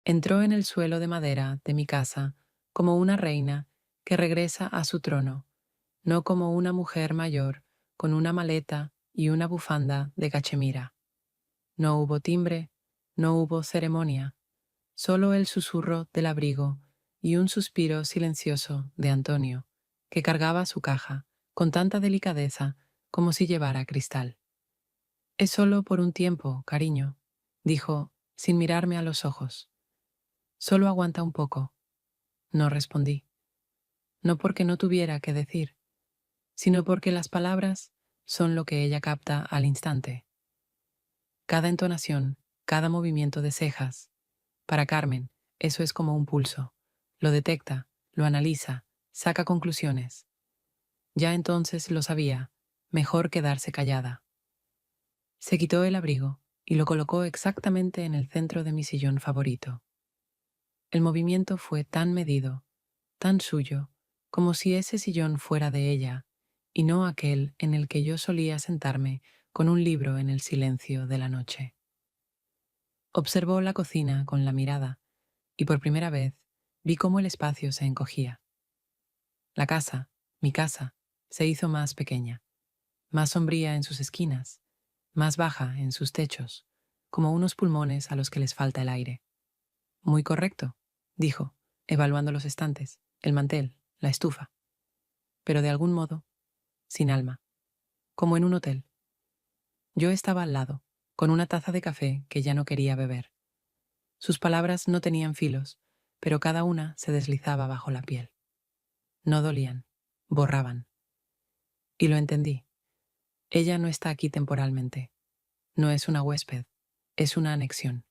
Entró en el suelo de madera de mi casa como una reina que regresa a su trono, no como una mujer mayor con una maleta y una bufanda de cachemira. No hubo timbre, no hubo ceremonia, solo el susurro del abrigo y un suspiro silencioso de Antonio, que cargaba su caja con tanta delicadeza como si llevara cristal. Es solo por un tiempo, cariño, dijo, sin mirarme a los ojos. Solo aguanta un poco. No respondí. No porque no tuviera que decir, sino porque las palabras son lo que ella capta al instante. Cada entonación, cada movimiento de cejas. Para Carmen, eso es como un pulso. Lo detecta, lo analiza, saca conclusiones. Ya entonces lo sabía, mejor quedarse callada. Se quitó el abrigo y lo colocó exactamente en el centro de mi sillón favorito. El movimiento fue tan medido, tan suyo, como si ese sillón fuera de ella, y no aquel en el que yo solía sentarme con un libro en el silencio de la noche. Observó la cocina con la mirada, y por primera vez vi cómo el espacio se encogía. La casa, mi casa, se hizo más pequeña, más sombría en sus esquinas, más baja en sus techos, como unos pulmones a los que les falta el aire. Muy correcto, dijo, evaluando los estantes, el mantel, la estufa, pero de algún modo, sin alma, como en un hotel. Yo estaba al lado, con una taza de café que ya no quería beber. Sus palabras no tenían filos, pero cada una se deslizaba bajo la piel. No dolían, borraban. Y lo entendí. Ella no está aquí temporalmente. No es una huésped, es una anexión.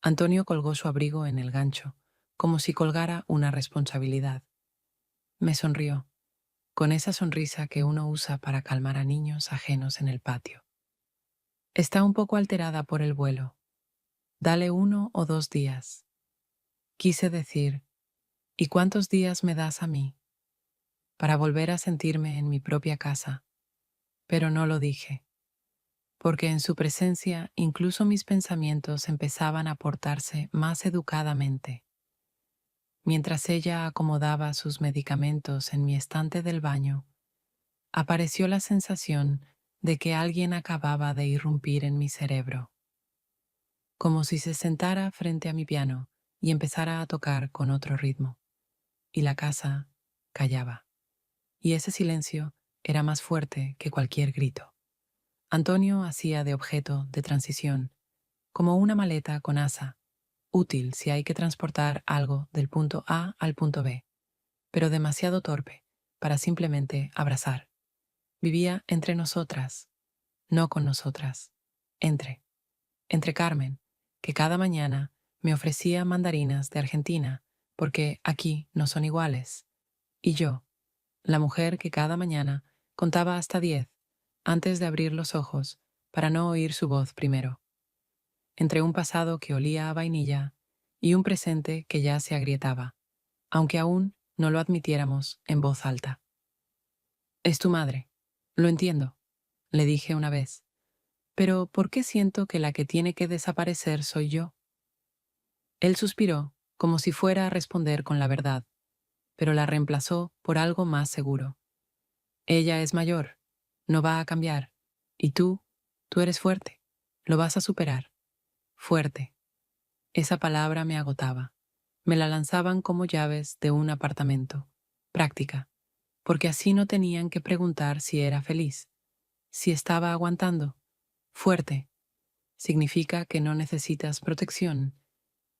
Antonio colgó su abrigo en el gancho, como si colgara una responsabilidad. Me sonrió, con esa sonrisa que uno usa para calmar a niños ajenos en el patio. Está un poco alterada por el vuelo. Dale 1 o 2 días. Quise decir, ¿y cuántos días me das a mí? Para volver a sentirme en mi propia casa. Pero no lo dije, porque en su presencia incluso mis pensamientos empezaban a portarse más educadamente. Mientras ella acomodaba sus medicamentos en mi estante del baño, apareció la sensación de que alguien acababa de irrumpir en mi cerebro, como si se sentara frente a mi piano y empezara a tocar con otro ritmo. Y la casa callaba. Y ese silencio era más fuerte que cualquier grito. Antonio hacía de objeto de transición, como una maleta con asa, útil si hay que transportar algo del punto A al punto B, pero demasiado torpe para simplemente abrazar. Vivía entre nosotras, no con nosotras, entre Carmen, que cada mañana me ofrecía mandarinas de Argentina, porque aquí no son iguales, y yo, la mujer que cada mañana contaba hasta 10 antes de abrir los ojos para no oír su voz primero, entre un pasado que olía a vainilla y un presente que ya se agrietaba, aunque aún no lo admitiéramos en voz alta. Es tu madre, lo entiendo, le dije una vez, pero ¿por qué siento que la que tiene que desaparecer soy yo? Él suspiró, como si fuera a responder con la verdad, pero la reemplazó por algo más seguro. Ella es mayor, no va a cambiar, y tú eres fuerte, lo vas a superar. Fuerte. Esa palabra me agotaba. Me la lanzaban como llaves de un apartamento. Práctica, porque así no tenían que preguntar si era feliz, si estaba aguantando. Fuerte. Significa que no necesitas protección.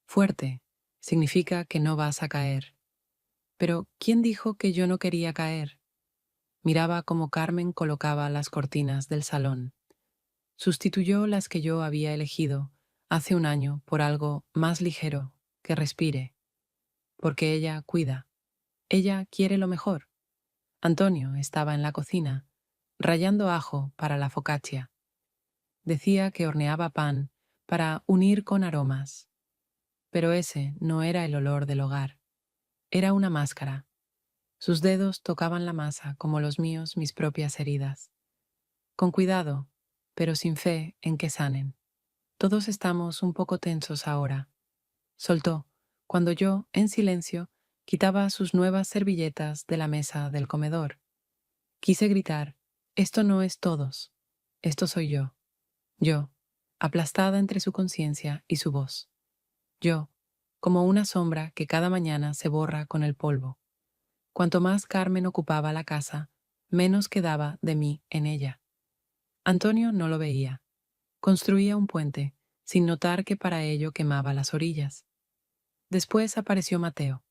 Fuerte. Significa que no vas a caer. Pero, ¿quién dijo que yo no quería caer? Miraba cómo Carmen colocaba las cortinas del salón. Sustituyó las que yo había elegido hace un año por algo más ligero, que respire, porque ella cuida, ella quiere lo mejor. Antonio estaba en la cocina, rallando ajo para la focaccia. Decía que horneaba pan para unir con aromas, pero ese no era el olor del hogar, era una máscara. Sus dedos tocaban la masa como los míos mis propias heridas. Con cuidado, pero sin fe en que sanen. Todos estamos un poco tensos ahora. soltó, cuando yo, en silencio, quitaba sus nuevas servilletas de la mesa del comedor. Quise gritar, esto no es todos, esto soy yo, aplastada entre su conciencia y su voz. Yo, como una sombra que cada mañana se borra con el polvo. Cuanto más Carmen ocupaba la casa, menos quedaba de mí en ella. Antonio no lo veía. Construía un puente, sin notar que para ello quemaba las orillas. Después apareció Mateo.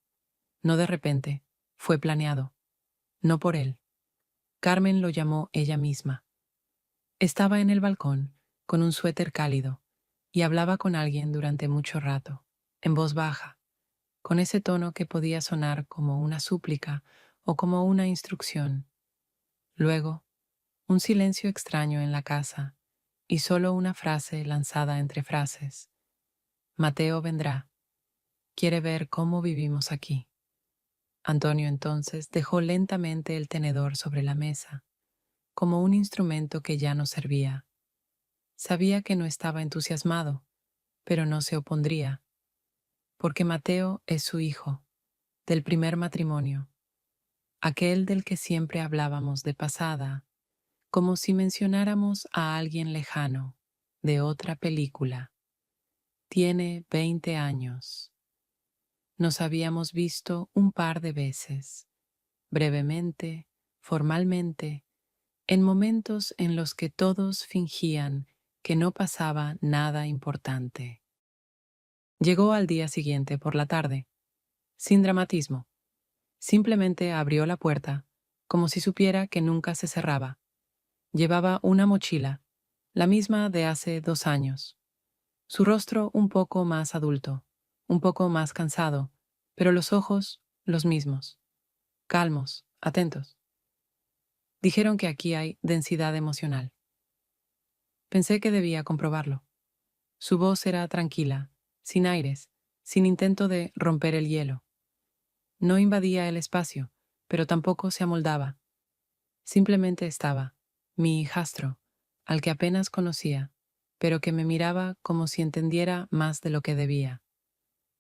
No de repente, fue planeado. No por él. Carmen lo llamó ella misma. Estaba en el balcón, con un suéter cálido, y hablaba con alguien durante mucho rato, en voz baja, con ese tono que podía sonar como una súplica o como una instrucción. Luego, un silencio extraño en la casa, y solo una frase lanzada entre frases. Mateo vendrá. Quiere ver cómo vivimos aquí. Antonio entonces dejó lentamente el tenedor sobre la mesa, como un instrumento que ya no servía. Sabía que no estaba entusiasmado, pero no se opondría, porque Mateo es su hijo, del primer matrimonio, aquel del que siempre hablábamos de pasada, como si mencionáramos a alguien lejano, de otra película. Tiene 20 años. Nos habíamos visto un par de veces, brevemente, formalmente, en momentos en los que todos fingían que no pasaba nada importante. Llegó al día siguiente por la tarde, sin dramatismo. Simplemente abrió la puerta, como si supiera que nunca se cerraba. Llevaba una mochila, la misma de hace 2 años. Su rostro un poco más adulto, un poco más cansado, pero los ojos los mismos, calmos, atentos. Dijeron que aquí hay densidad emocional. Pensé que debía comprobarlo. Su voz era tranquila, sin aires, sin intento de romper el hielo. No invadía el espacio, pero tampoco se amoldaba. Simplemente estaba, mi hijastro, al que apenas conocía, pero que me miraba como si entendiera más de lo que debía.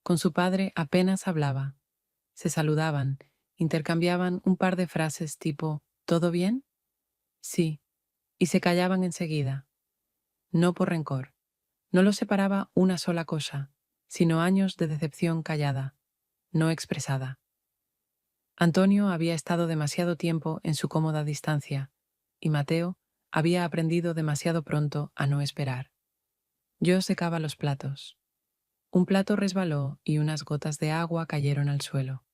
Con su padre apenas hablaba. Se saludaban, intercambiaban un par de frases tipo ¿todo bien? Sí, y se callaban enseguida. No por rencor. No los separaba una sola cosa, sino años de decepción callada, no expresada. Antonio había estado demasiado tiempo en su cómoda distancia, y Mateo había aprendido demasiado pronto a no esperar. Yo secaba los platos. Un plato resbaló y unas gotas de agua cayeron al suelo.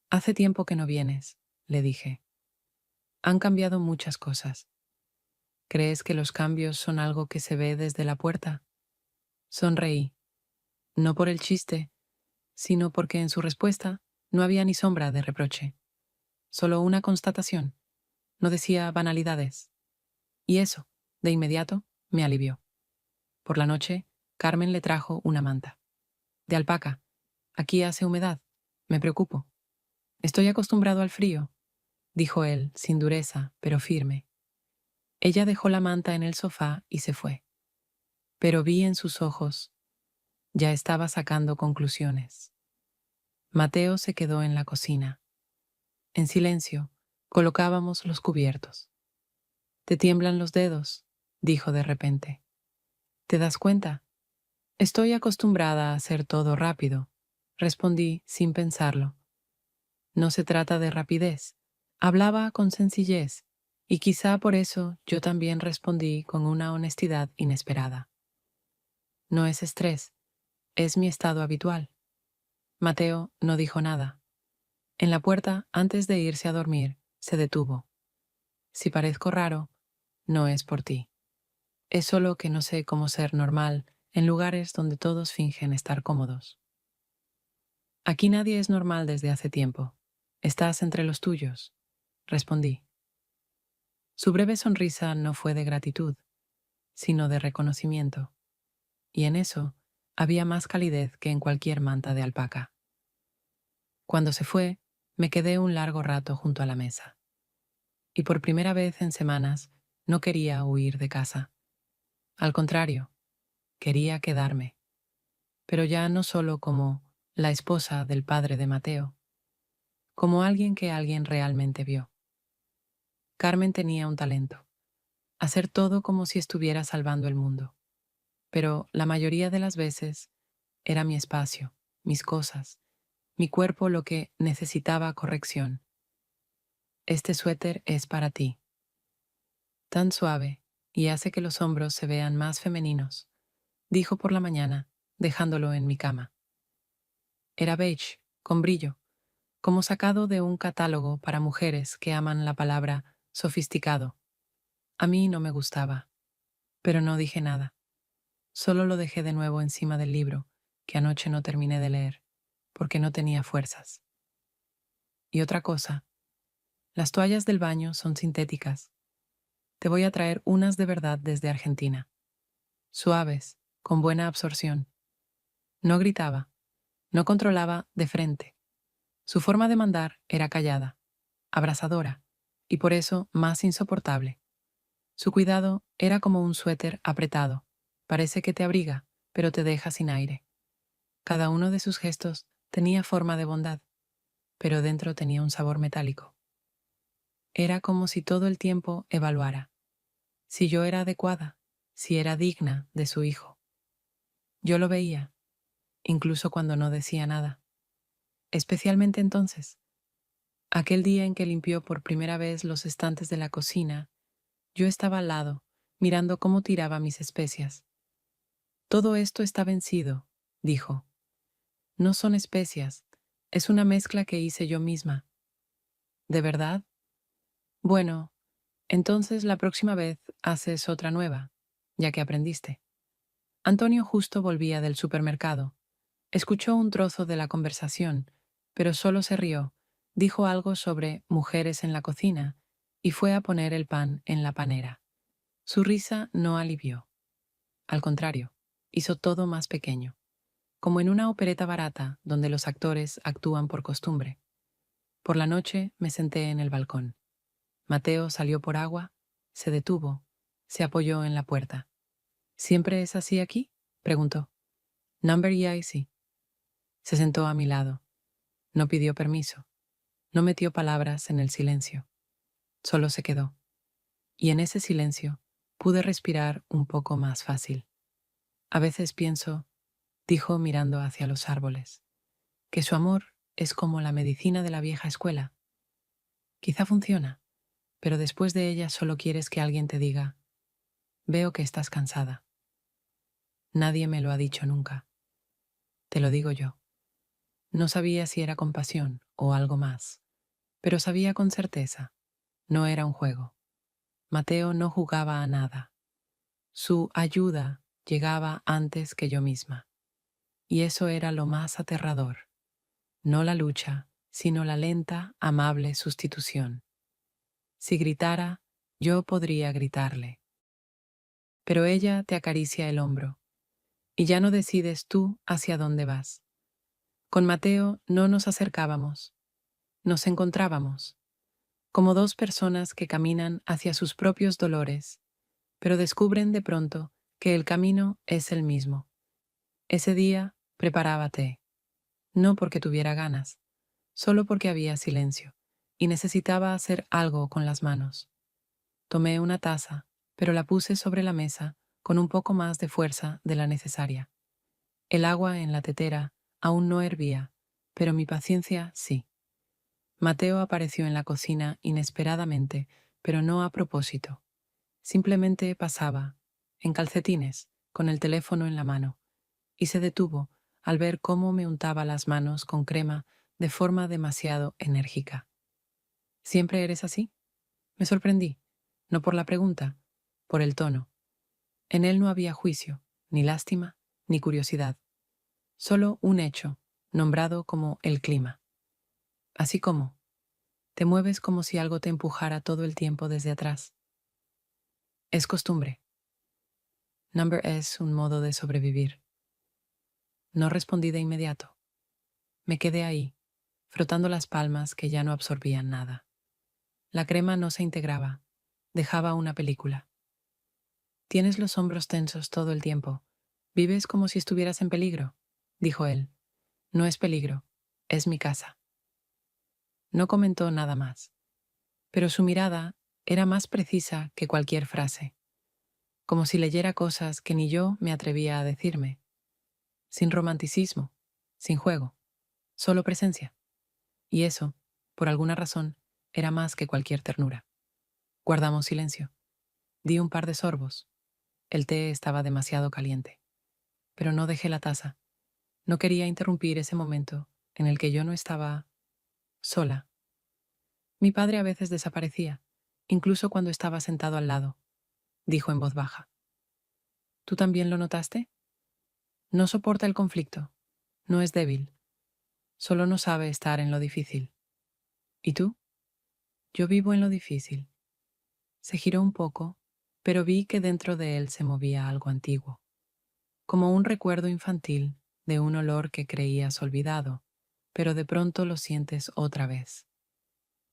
Hace tiempo que no vienes, le dije. Han cambiado muchas cosas. ¿Crees que los cambios son algo que se ve desde la puerta? Sonreí, no por el chiste, sino porque en su respuesta no había ni sombra de reproche, solo una constatación. No decía banalidades. Y eso, de inmediato, me alivió. Por la noche, Carmen le trajo una manta. De alpaca. Aquí hace humedad. Me preocupo. Estoy acostumbrado al frío, dijo él, sin dureza, pero firme. Ella dejó la manta en el sofá y se fue. Pero vi en sus ojos, ya estaba sacando conclusiones. Mateo se quedó en la cocina. En silencio, colocábamos los cubiertos. «Te tiemblan los dedos», dijo de repente. «¿Te das cuenta? Estoy acostumbrada a hacer todo rápido», respondí sin pensarlo. No se trata de rapidez. Hablaba con sencillez, y quizá por eso yo también respondí con una honestidad inesperada. No es estrés, es mi estado habitual. Mateo no dijo nada. En la puerta, antes de irse a dormir, se detuvo. Si parezco raro, no es por ti. Es solo que no sé cómo ser normal en lugares donde todos fingen estar cómodos. Aquí nadie es normal desde hace tiempo. Estás entre los tuyos, respondí. Su breve sonrisa no fue de gratitud, sino de reconocimiento, y en eso había más calidez que en cualquier manta de alpaca. Cuando se fue, me quedé un largo rato junto a la mesa, y por primera vez en semanas no quería huir de casa. Al contrario, quería quedarme. pero ya no solo como la esposa del padre de Mateo, como alguien que alguien realmente vio. Carmen tenía un talento, hacer todo como si estuviera salvando el mundo, pero la mayoría de las veces era mi espacio, mis cosas, mi cuerpo lo que necesitaba corrección. Este suéter es para ti. Tan suave, y hace que los hombros se vean más femeninos, dijo por la mañana, dejándolo en mi cama. Era beige, con brillo, como sacado de un catálogo para mujeres que aman la palabra sofisticado. A mí no me gustaba, pero no dije nada. Solo lo dejé de nuevo encima del libro, que anoche no terminé de leer, porque no tenía fuerzas. Y otra cosa, las toallas del baño son sintéticas. Te voy a traer unas de verdad desde Argentina. Suaves, con buena absorción. No gritaba, no controlaba de frente. Su forma de mandar era callada, abrasadora, y por eso más insoportable. Su cuidado era como un suéter apretado. Parece que te abriga, pero te deja sin aire. Cada uno de sus gestos tenía forma de bondad, pero dentro tenía un sabor metálico. Era como si todo el tiempo evaluara si yo era adecuada, si era digna de su hijo. Yo lo veía, incluso cuando no decía nada. Especialmente entonces, aquel día en que limpió por primera vez los estantes de la cocina, yo estaba al lado, mirando cómo tiraba mis especias. Todo esto está vencido, dijo. No son especias, es una mezcla que hice yo misma. ¿De verdad? Bueno, entonces la próxima vez haces otra nueva, ya que aprendiste. Antonio justo volvía del supermercado. Escuchó un trozo de la conversación, pero solo se rió, dijo algo sobre mujeres en la cocina y fue a poner el pan en la panera. Su risa no alivió. Al contrario, hizo todo más pequeño, como en una opereta barata donde los actores actúan por costumbre. Por la noche me senté en el balcón. Mateo salió por agua, se detuvo, se apoyó en la puerta. ¿Siempre es así aquí?, preguntó. Number y sí. Se sentó a mi lado. No pidió permiso. No metió palabras en el silencio. Solo se quedó. Y en ese silencio pude respirar un poco más fácil. A veces pienso, dijo mirando hacia los árboles, que su amor es como la medicina de la vieja escuela. Quizá funciona, pero después de ella solo quieres que alguien te diga, veo que estás cansada. Nadie me lo ha dicho nunca. Te lo digo yo. No sabía si era compasión o algo más, pero sabía con certeza, no era un juego. Mateo no jugaba a nada. Su ayuda llegaba antes que yo misma. Y eso era lo más aterrador. No la lucha, sino la lenta, amable sustitución. Si gritara, yo podría gritarle. Pero ella te acaricia el hombro, y ya no decides tú hacia dónde vas. Con Mateo no nos acercábamos, nos encontrábamos, como dos personas que caminan hacia sus propios dolores, pero descubren de pronto que el camino es el mismo. Ese día preparaba té, no porque tuviera ganas, solo porque había silencio, y necesitaba hacer algo con las manos. Tomé una taza, pero la puse sobre la mesa con un poco más de fuerza de la necesaria. El agua en la tetera aún no hervía, pero mi paciencia sí. Mateo apareció en la cocina inesperadamente, pero no a propósito. Simplemente pasaba, en calcetines, con el teléfono en la mano, y se detuvo al ver cómo me untaba las manos con crema de forma demasiado enérgica. ¿Siempre eres así? Me sorprendí, no por la pregunta, por el tono. En él no había juicio, ni lástima, ni curiosidad. Solo un hecho, nombrado como el clima. Así como, te mueves como si algo te empujara todo el tiempo desde atrás. Es costumbre. Number es un modo de sobrevivir. No respondí de inmediato. Me quedé ahí, frotando las palmas que ya no absorbían nada. La crema no se integraba, dejaba una película. Tienes los hombros tensos todo el tiempo. Vives como si estuvieras en peligro. dijo él. No es peligro, es mi casa. No comentó nada más, pero su mirada era más precisa que cualquier frase, como si leyera cosas que ni yo me atrevía a decirme, sin romanticismo, sin juego, solo presencia. Y eso, por alguna razón, era más que cualquier ternura. Guardamos silencio. Di un par de sorbos. El té estaba demasiado caliente, pero no dejé la taza. No quería interrumpir ese momento en el que yo no estaba sola. Mi padre a veces desaparecía, incluso cuando estaba sentado al lado, dijo en voz baja. ¿Tú también lo notaste? No soporta el conflicto. No es débil. Solo no sabe estar en lo difícil. ¿Y tú? Yo vivo en lo difícil. Se giró un poco, pero vi que dentro de él se movía algo antiguo, como un recuerdo infantil de un olor que creías olvidado, pero de pronto lo sientes otra vez,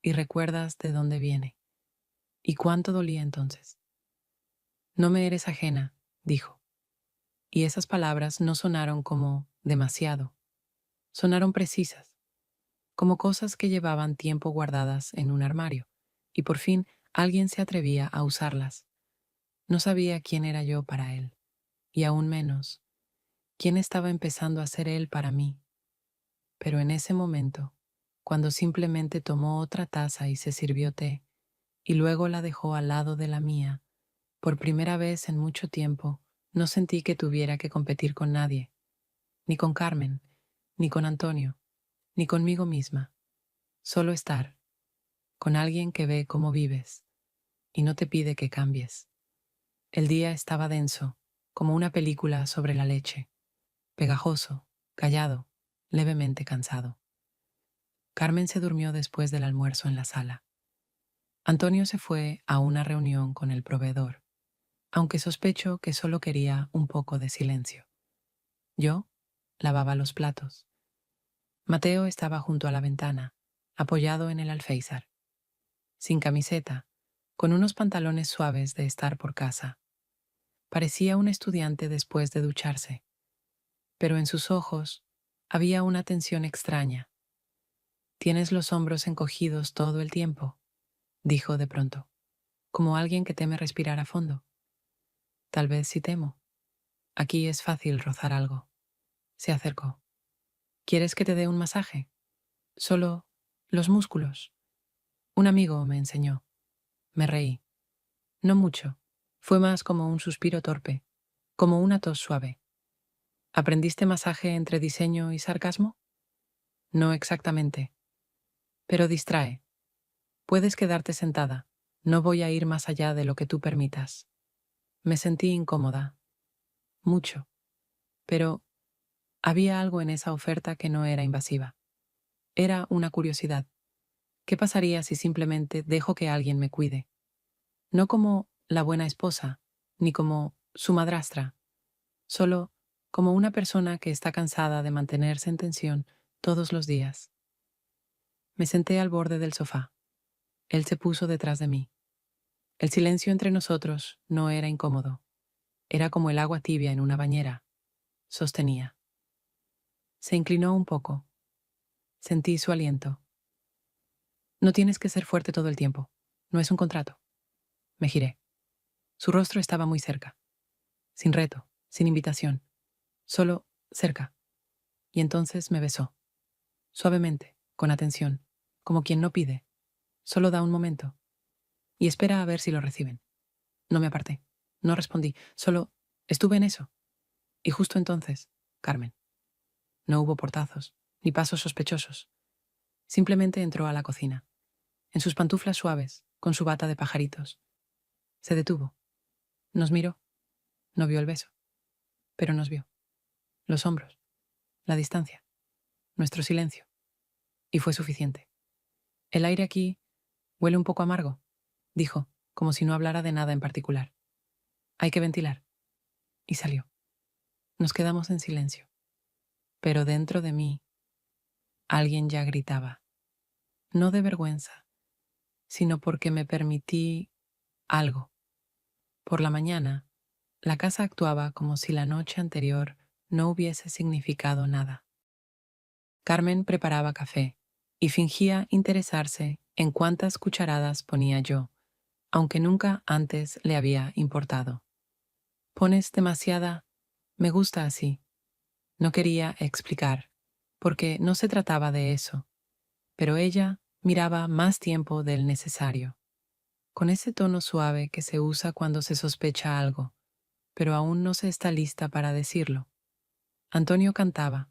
y recuerdas de dónde viene. ¿Y cuánto dolía entonces? No me eres ajena, dijo, y esas palabras no sonaron como demasiado, sonaron precisas, como cosas que llevaban tiempo guardadas en un armario, y por fin alguien se atrevía a usarlas. No sabía quién era yo para él, y aún menos, quién estaba empezando a ser él para mí. Pero en ese momento, cuando simplemente tomó otra taza y se sirvió té, y luego la dejó al lado de la mía, por primera vez en mucho tiempo, no sentí que tuviera que competir con nadie, ni con Carmen, ni con Antonio, ni conmigo misma. Solo estar, con alguien que ve cómo vives, y no te pide que cambies. El día estaba denso, como una película sobre la leche, pegajoso, callado, levemente cansado. Carmen se durmió después del almuerzo en la sala. Antonio se fue a una reunión con el proveedor, aunque sospecho que solo quería un poco de silencio. Yo lavaba los platos. Mateo estaba junto a la ventana, apoyado en el alféizar, sin camiseta, con unos pantalones suaves de estar por casa. Parecía un estudiante después de ducharse, pero en sus ojos había una tensión extraña. «Tienes los hombros encogidos todo el tiempo», dijo de pronto, como alguien que teme respirar a fondo. «Tal vez sí temo. Aquí es fácil rozar algo». Se acercó. «¿Quieres que te dé un masaje? Solo los músculos». Un amigo me enseñó. Me reí. No mucho. Fue más como un suspiro torpe, como una tos suave. ¿Aprendiste masaje entre diseño y sarcasmo? No exactamente. Pero distrae. Puedes quedarte sentada. No voy a ir más allá de lo que tú permitas. Me sentí incómoda. Mucho. Pero había algo en esa oferta que no era invasiva. Era una curiosidad. ¿Qué pasaría si simplemente dejo que alguien me cuide? No como la buena esposa, ni como su madrastra, solo como una persona que está cansada de mantenerse en tensión todos los días. Me senté al borde del sofá. Él se puso detrás de mí. El silencio entre nosotros no era incómodo. Era como el agua tibia en una bañera. Sostenía. Se inclinó un poco. Sentí su aliento. No tienes que ser fuerte todo el tiempo. No es un contrato. Me giré. Su rostro estaba muy cerca. Sin reto, sin invitación. Solo cerca. Y entonces me besó. Suavemente, con atención, como quien no pide. Solo da un momento. Y espera a ver si lo reciben. No me aparté. No respondí. Solo estuve en eso. Y justo entonces, Carmen. No hubo portazos, ni pasos sospechosos. Simplemente entró a la cocina. En sus pantuflas suaves, con su bata de pajaritos. Se detuvo. Nos miró. No vio el beso. Pero nos vio. Los hombros. La distancia. Nuestro silencio. Y fue suficiente. El aire aquí huele un poco amargo, dijo, como si no hablara de nada en particular. Hay que ventilar. Y salió. Nos quedamos en silencio. Pero dentro de mí, alguien ya gritaba. No de vergüenza, sino porque me permití algo. Por la mañana, la casa actuaba como si la noche anterior no hubiese significado nada. Carmen preparaba café y fingía interesarse en cuántas cucharadas ponía yo, aunque nunca antes le había importado. Pones demasiada, me gusta así. No quería explicar, porque no se trataba de eso, pero ella miraba más tiempo del necesario, con ese tono suave que se usa cuando se sospecha algo, pero aún no se está lista para decirlo. Antonio cantaba,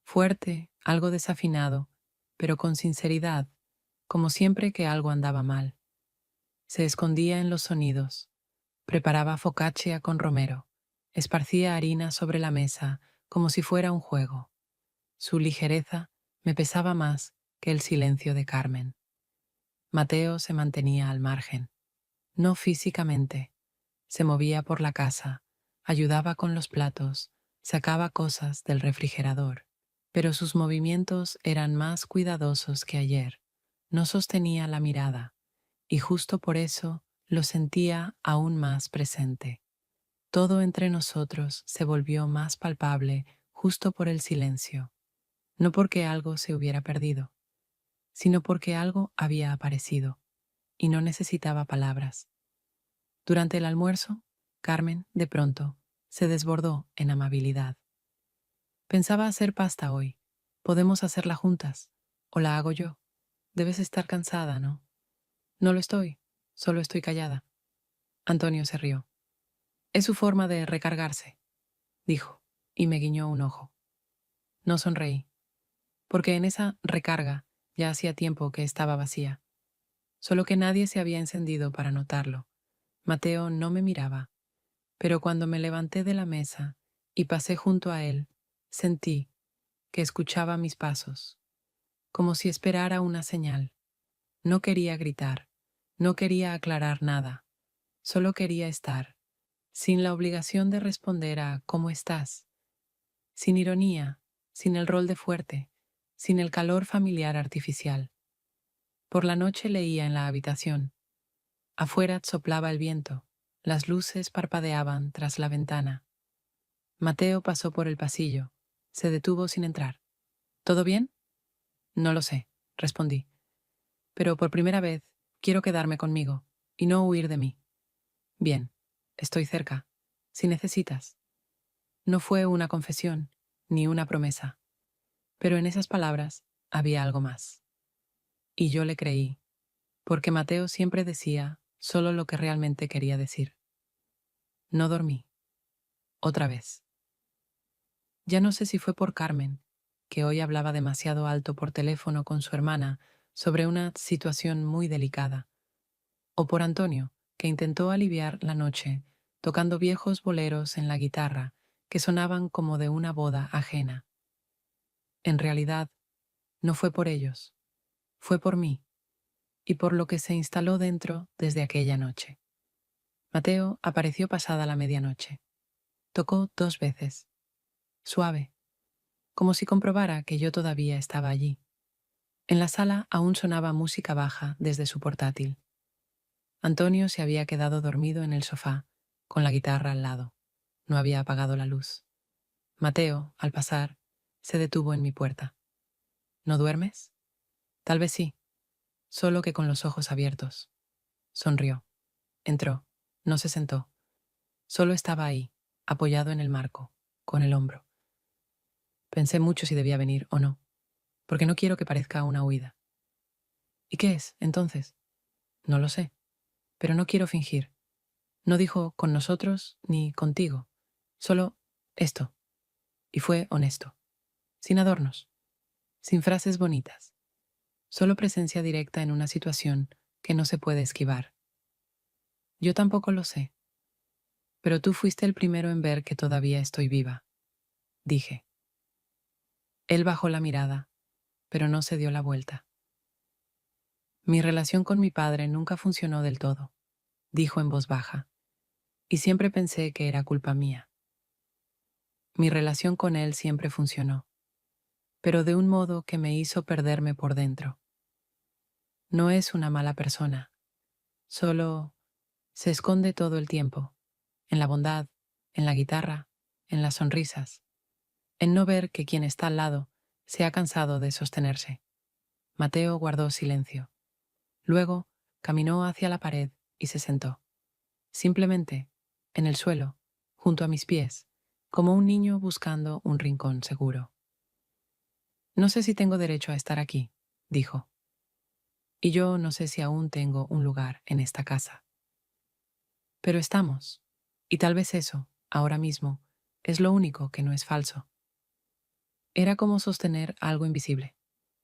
fuerte, algo desafinado, pero con sinceridad, como siempre que algo andaba mal. Se escondía en los sonidos, preparaba focaccia con romero, esparcía harina sobre la mesa como si fuera un juego. Su ligereza me pesaba más que el silencio de Carmen. Mateo se mantenía al margen, no físicamente. Se movía por la casa, ayudaba con los platos, sacaba cosas del refrigerador, pero sus movimientos eran más cuidadosos que ayer. No sostenía la mirada, y justo por eso lo sentía aún más presente. Todo entre nosotros se volvió más palpable justo por el silencio, no porque algo se hubiera perdido, sino porque algo había aparecido, y no necesitaba palabras. Durante el almuerzo, Carmen, de pronto, se desbordó en amabilidad. Pensaba hacer pasta hoy. Podemos hacerla juntas. ¿O la hago yo? Debes estar cansada, ¿no? No lo estoy. Solo estoy callada. Antonio se rió. Es su forma de recargarse, dijo, y me guiñó un ojo. No sonreí, porque en esa recarga ya hacía tiempo que estaba vacía, solo que nadie se había encendido para notarlo. Mateo no me miraba, pero cuando me levanté de la mesa y pasé junto a él, sentí que escuchaba mis pasos, como si esperara una señal. No quería gritar, no quería aclarar nada, solo quería estar, sin la obligación de responder a ¿cómo estás? Sin ironía, sin el rol de fuerte, sin el calor familiar artificial. Por la noche leía en la habitación. Afuera soplaba el viento, las luces parpadeaban tras la ventana. Mateo pasó por el pasillo, se detuvo sin entrar. ¿Todo bien? No lo sé, respondí. Pero por primera vez quiero quedarme conmigo y no huir de mí. Bien, estoy cerca. Si necesitas. No fue una confesión, ni una promesa, pero en esas palabras había algo más. Y yo le creí, porque Mateo siempre decía solo lo que realmente quería decir. No dormí. Otra vez. Ya no sé si fue por Carmen, que hoy hablaba demasiado alto por teléfono con su hermana sobre una situación muy delicada, o por Antonio, que intentó aliviar la noche tocando viejos boleros en la guitarra que sonaban como de una boda ajena. En realidad, no fue por ellos, fue por mí y por lo que se instaló dentro desde aquella noche. Mateo apareció pasada la medianoche. Tocó 2 veces, suave, como si comprobara que yo todavía estaba allí. En la sala aún sonaba música baja desde su portátil. Antonio se había quedado dormido en el sofá, con la guitarra al lado. No había apagado la luz. Mateo, al pasar, se detuvo en mi puerta. ¿No duermes? Tal vez sí, solo que con los ojos abiertos. Sonrió. Entró. No se sentó. Solo estaba ahí, apoyado en el marco, con el hombro. Pensé mucho si debía venir o no, porque no quiero que parezca una huida. ¿Y qué es, entonces? No lo sé, pero no quiero fingir. No dijo con nosotros ni contigo, solo esto. Y fue honesto, sin adornos, sin frases bonitas, solo presencia directa en una situación que no se puede esquivar. Yo tampoco lo sé, pero tú fuiste el primero en ver que todavía estoy viva, dije. Él bajó la mirada, pero no se dio la vuelta. Mi relación con mi padre nunca funcionó del todo, dijo en voz baja, y siempre pensé que era culpa mía. Mi relación con él siempre funcionó, pero de un modo que me hizo perderme por dentro. No es una mala persona, solo se esconde todo el tiempo, en la bondad, en la guitarra, en las sonrisas. en no ver que quien está al lado se ha cansado de sostenerse. Mateo guardó silencio. Luego caminó hacia la pared y se sentó. Simplemente, en el suelo, junto a mis pies, como un niño buscando un rincón seguro. No sé si tengo derecho a estar aquí, dijo. Y yo no sé si aún tengo un lugar en esta casa. Pero estamos. Y tal vez eso, ahora mismo, es lo único que no es falso. Era como sostener algo invisible,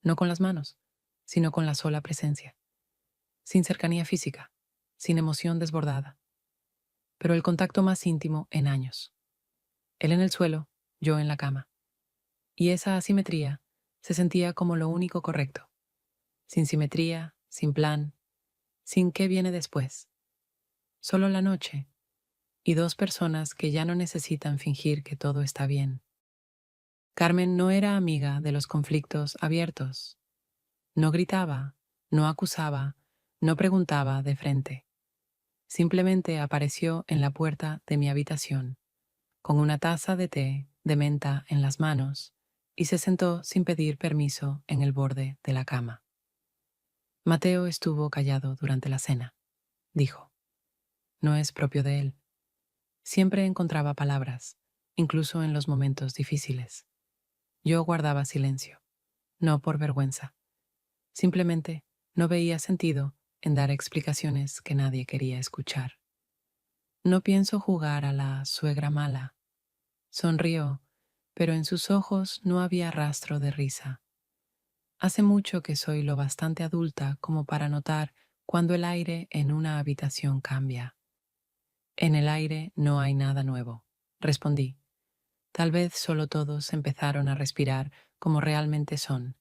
no con las manos, sino con la sola presencia, sin cercanía física, sin emoción desbordada, pero el contacto más íntimo en años. Él en el suelo, yo en la cama. Y esa asimetría se sentía como lo único correcto, sin simetría, sin plan, sin qué viene después. Solo la noche y dos personas que ya no necesitan fingir que todo está bien. Carmen no era amiga de los conflictos abiertos. No gritaba, no acusaba, no preguntaba de frente. Simplemente apareció en la puerta de mi habitación, con una taza de té de menta en las manos, y se sentó sin pedir permiso en el borde de la cama. Mateo estuvo callado durante la cena, dijo. No es propio de él. Siempre encontraba palabras, incluso en los momentos difíciles. Yo guardaba silencio, no por vergüenza. Simplemente no veía sentido en dar explicaciones que nadie quería escuchar. No pienso jugar a la suegra mala. Sonrió, pero en sus ojos no había rastro de risa. Hace mucho que soy lo bastante adulta como para notar cuando el aire en una habitación cambia. En el aire no hay nada nuevo, respondí. Tal vez solo todos empezaron a respirar como realmente son,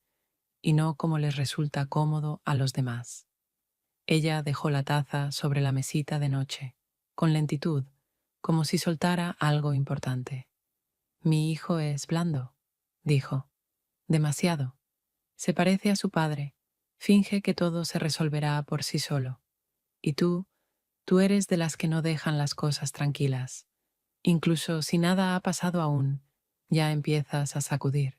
y no como les resulta cómodo a los demás. Ella dejó la taza sobre la mesita de noche, con lentitud, como si soltara algo importante. Mi hijo es blando, dijo. Demasiado. Se parece a su padre. Finge que todo se resolverá por sí solo. Y tú eres de las que no dejan las cosas tranquilas. Incluso si nada ha pasado aún, ya empiezas a sacudir.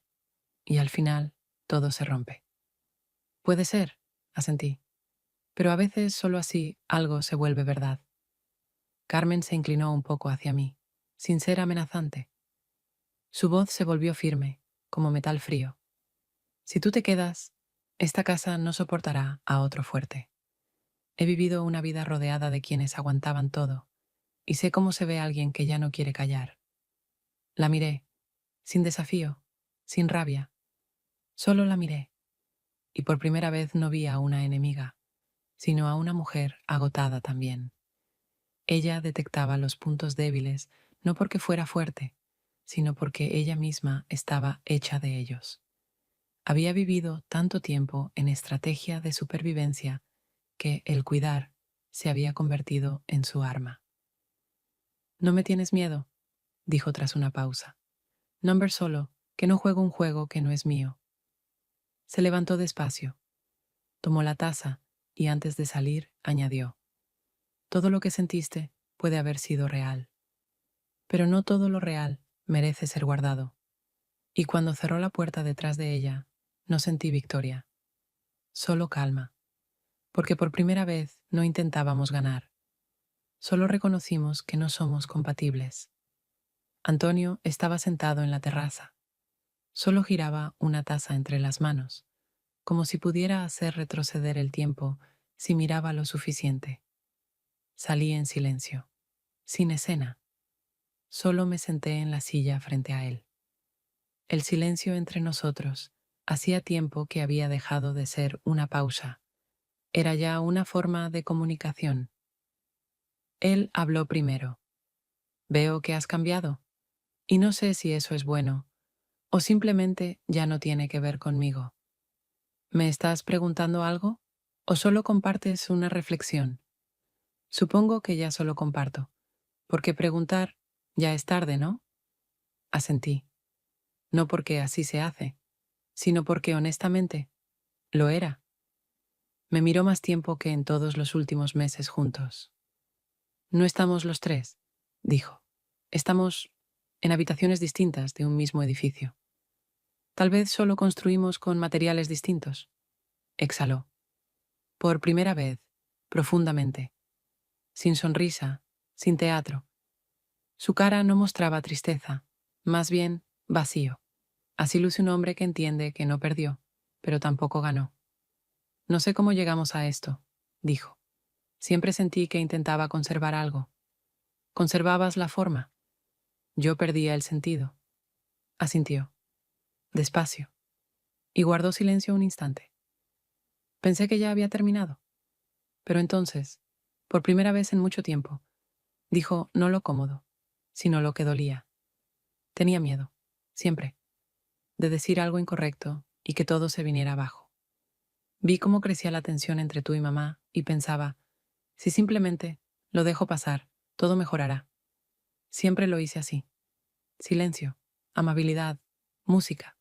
Y al final, todo se rompe. Puede ser, asentí. Pero a veces solo así algo se vuelve verdad. Carmen se inclinó un poco hacia mí, sin ser amenazante. Su voz se volvió firme, como metal frío. Si tú te quedas, esta casa no soportará a otro fuerte. He vivido una vida rodeada de quienes aguantaban todo, y sé cómo se ve a alguien que ya no quiere callar. La miré, sin desafío, sin rabia. Solo la miré, y por primera vez no vi a una enemiga, sino a una mujer agotada también. Ella detectaba los puntos débiles no porque fuera fuerte, sino porque ella misma estaba hecha de ellos. Había vivido tanto tiempo en estrategia de supervivencia que el cuidar se había convertido en su arma. «No me tienes miedo», dijo tras una pausa. «Number solo, que no juego un juego que no es mío». Se levantó despacio, tomó la taza y antes de salir añadió: «Todo lo que sentiste puede haber sido real, pero no todo lo real merece ser guardado». Y cuando cerró la puerta detrás de ella, no sentí victoria, solo calma, porque por primera vez no intentábamos ganar, solo reconocimos que no somos compatibles. Antonio estaba sentado en la terraza, solo giraba una taza entre las manos, como si pudiera hacer retroceder el tiempo si miraba lo suficiente. Salí en silencio, sin escena, solo me senté en la silla frente a él. El silencio entre nosotros hacía tiempo que había dejado de ser una pausa. Era ya una forma de comunicación. Él habló primero. «Veo que has cambiado, y no sé si eso es bueno, o simplemente ya no tiene que ver conmigo. ¿Me estás preguntando algo? ¿O solo compartes una reflexión?» Supongo que ya solo comparto, porque preguntar ya es tarde, ¿no? Asentí. No porque así se hace, sino porque honestamente lo era. Me miró más tiempo que en todos los últimos meses juntos. «No estamos los tres», dijo. «Estamos en habitaciones distintas de un mismo edificio. Tal vez solo construimos con materiales distintos. Exhaló. Por primera vez, profundamente, sin sonrisa, sin teatro. Su cara no mostraba tristeza, más bien vacío. Así luce un hombre que entiende que no perdió, pero tampoco ganó. No sé cómo llegamos a esto, dijo. Siempre sentí que intentaba conservar algo. Conservabas la forma. Yo perdía el sentido. Asintió, despacio, y guardó silencio un instante. Pensé que ya había terminado. Pero entonces, por primera vez en mucho tiempo, dijo no lo cómodo, sino lo que dolía. Tenía miedo, siempre, de decir algo incorrecto y que todo se viniera abajo. Vi cómo crecía la tensión entre tú y mamá y pensaba, si simplemente lo dejo pasar, todo mejorará. Siempre lo hice así. Silencio, amabilidad, música.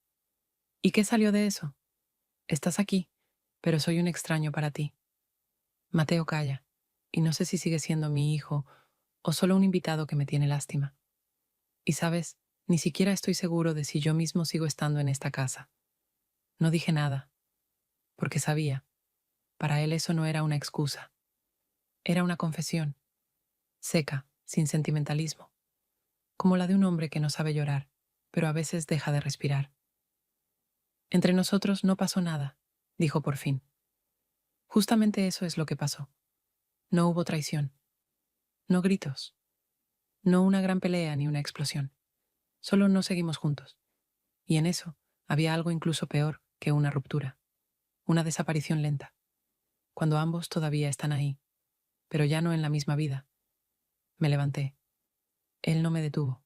¿Y qué salió de eso? Estás aquí, pero soy un extraño para ti. Mateo calla, y no sé si sigue siendo mi hijo o solo un invitado que me tiene lástima. Y sabes, ni siquiera estoy seguro de si yo mismo sigo estando en esta casa. No dije nada, porque sabía, para él eso no era una excusa. Era una confesión, seca, sin sentimentalismo, como la de un hombre que no sabe llorar, pero a veces deja de respirar. Entre nosotros no pasó nada, dijo por fin. Justamente eso es lo que pasó. No hubo traición, no gritos, no una gran pelea ni una explosión. Solo no seguimos juntos. Y en eso había algo incluso peor que una ruptura, una desaparición lenta, cuando ambos todavía están ahí, pero ya no en la misma vida. Me levanté. Él no me detuvo,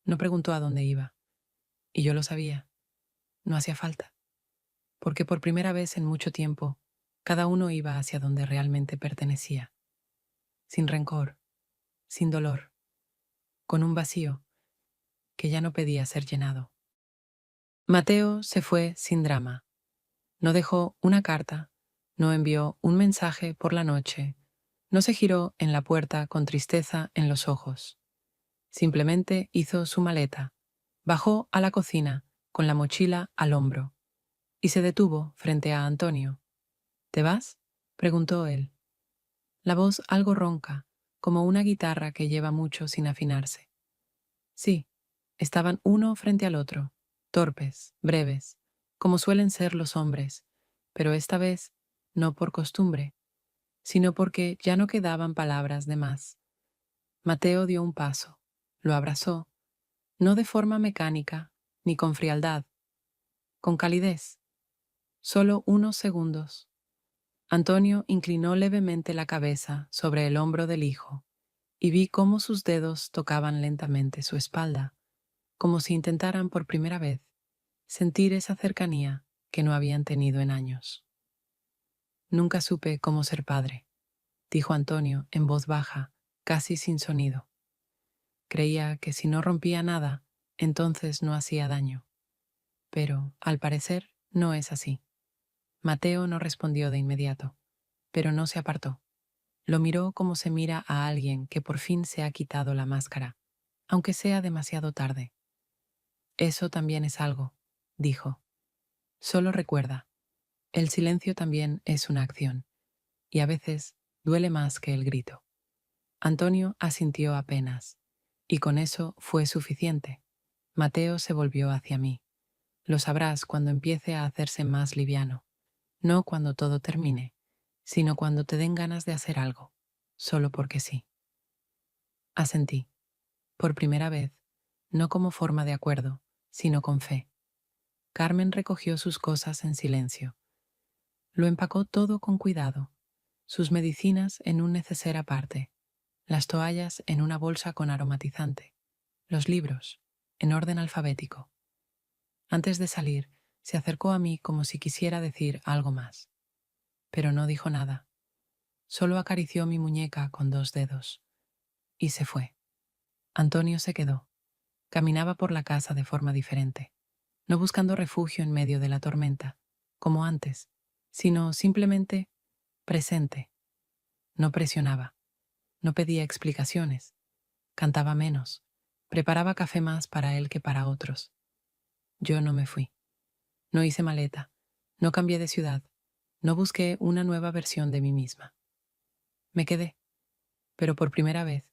no preguntó a dónde iba, y yo lo sabía. No hacía falta, porque por primera vez en mucho tiempo, cada uno iba hacia donde realmente pertenecía, sin rencor, sin dolor, con un vacío que ya no pedía ser llenado. Mateo se fue sin drama. No dejó una carta, no envió un mensaje por la noche, no se giró en la puerta con tristeza en los ojos. Simplemente hizo su maleta, bajó a la cocina con la mochila al hombro y se detuvo frente a Antonio. ¿Te vas?, preguntó él. La voz algo ronca, como una guitarra que lleva mucho sin afinarse. Sí, estaban uno frente al otro, torpes, breves, como suelen ser los hombres, pero esta vez no por costumbre, sino porque ya no quedaban palabras de más. Mateo dio un paso, lo abrazó, no de forma mecánica, ni con frialdad, con calidez. Solo unos segundos. Antonio inclinó levemente la cabeza sobre el hombro del hijo, y vi cómo sus dedos tocaban lentamente su espalda, como si intentaran por primera vez sentir esa cercanía que no habían tenido en años. Nunca supe cómo ser padre, dijo Antonio en voz baja, casi sin sonido. Creía que si no rompía nada, entonces no hacía daño. Pero, al parecer, no es así. Mateo no respondió de inmediato, pero no se apartó. Lo miró como se mira a alguien que por fin se ha quitado la máscara, aunque sea demasiado tarde. Eso también es algo, dijo. Solo recuerda, el silencio también es una acción, y a veces duele más que el grito. Antonio asintió apenas, y con eso fue suficiente. Mateo se volvió hacia mí. Lo sabrás cuando empiece a hacerse más liviano, no cuando todo termine, sino cuando te den ganas de hacer algo, solo porque sí. Asentí, por primera vez, no como forma de acuerdo, sino con fe. Carmen recogió sus cosas en silencio. Lo empacó todo con cuidado, sus medicinas en un neceser aparte, las toallas en una bolsa con aromatizante, los libros en orden alfabético. Antes de salir, se acercó a mí como si quisiera decir algo más, pero no dijo nada. Solo acarició mi muñeca con 2 dedos y se fue. Antonio se quedó. Caminaba por la casa de forma diferente, no buscando refugio en medio de la tormenta, como antes, sino simplemente presente. No presionaba, no pedía explicaciones, cantaba menos, Preparaba café más para él que para otros. Yo no me fui. No hice maleta. No cambié de ciudad. No busqué una nueva versión de mí misma. Me quedé, pero por primera vez,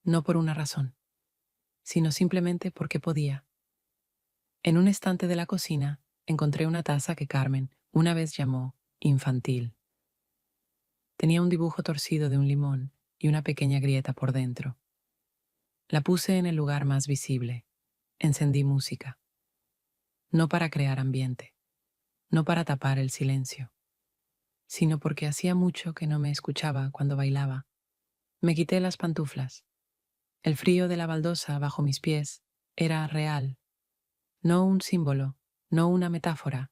no por una razón, sino simplemente porque podía. En un estante de la cocina encontré una taza que Carmen una vez llamó infantil. Tenía un dibujo torcido de un limón y una pequeña grieta por dentro. La puse en el lugar más visible. Encendí música. No para crear ambiente, no para tapar el silencio, sino porque hacía mucho que no me escuchaba cuando bailaba. Me quité las pantuflas. El frío de la baldosa bajo mis pies era real, no un símbolo, no una metáfora,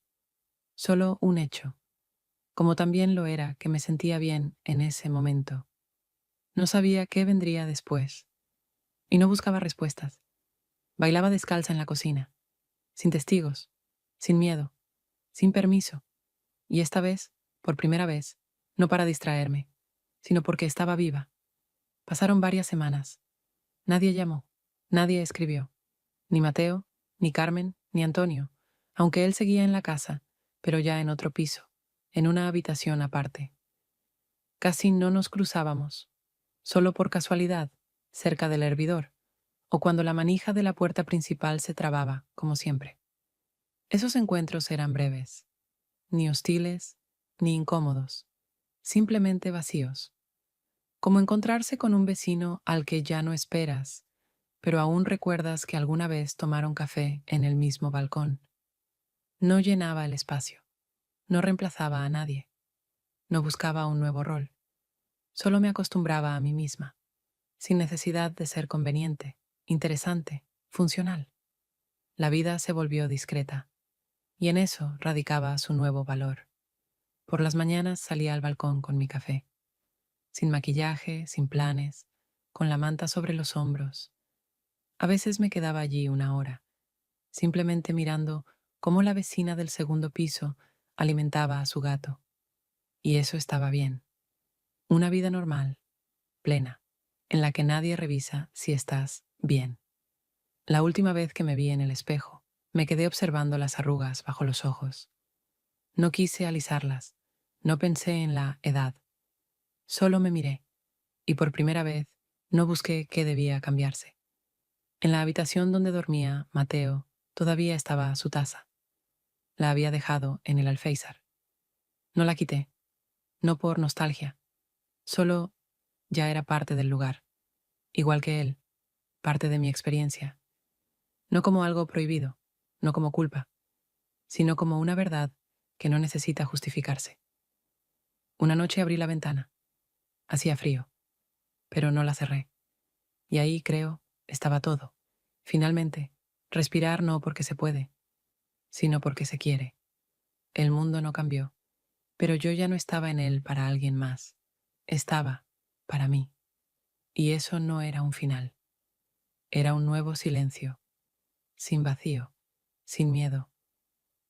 solo un hecho, como también lo era que me sentía bien en ese momento. No sabía qué vendría después, y no buscaba respuestas. Bailaba descalza en la cocina, sin testigos, sin miedo, sin permiso, y esta vez, por primera vez, no para distraerme, sino porque estaba viva. Pasaron varias semanas. Nadie llamó, nadie escribió, ni Mateo, ni Carmen, ni Antonio, aunque él seguía en la casa, pero ya en otro piso, en una habitación aparte. Casi no nos cruzábamos, solo por casualidad, cerca del hervidor, o cuando la manija de la puerta principal se trababa, como siempre. Esos encuentros eran breves, ni hostiles, ni incómodos, simplemente vacíos, como encontrarse con un vecino al que ya no esperas, pero aún recuerdas que alguna vez tomaron café en el mismo balcón. No llenaba el espacio, no reemplazaba a nadie, no buscaba un nuevo rol, solo me acostumbraba a mí misma, sin necesidad de ser conveniente, interesante, funcional. La vida se volvió discreta, y en eso radicaba su nuevo valor. Por las mañanas salía al balcón con mi café, sin maquillaje, sin planes, con la manta sobre los hombros. A veces me quedaba allí una hora, simplemente mirando cómo la vecina del segundo piso alimentaba a su gato. Y eso estaba bien. Una vida normal, plena, en la que nadie revisa si estás bien. La última vez que me vi en el espejo, me quedé observando las arrugas bajo los ojos. No quise alisarlas, no pensé en la edad. Solo me miré, y por primera vez no busqué qué debía cambiarse. En la habitación donde dormía Mateo todavía estaba su taza. La había dejado en el alféizar. No la quité, no por nostalgia, solo ya era parte del lugar, igual que él, parte de mi experiencia. No como algo prohibido, no como culpa, sino como una verdad que no necesita justificarse. Una noche abrí la ventana. Hacía frío, pero no la cerré. Y ahí, creo, estaba todo. Finalmente, respirar no porque se puede, sino porque se quiere. El mundo no cambió, pero yo ya no estaba en él para alguien más. Estaba para mí. Y eso no era un final. Era un nuevo silencio, sin vacío, sin miedo,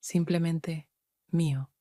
simplemente mío.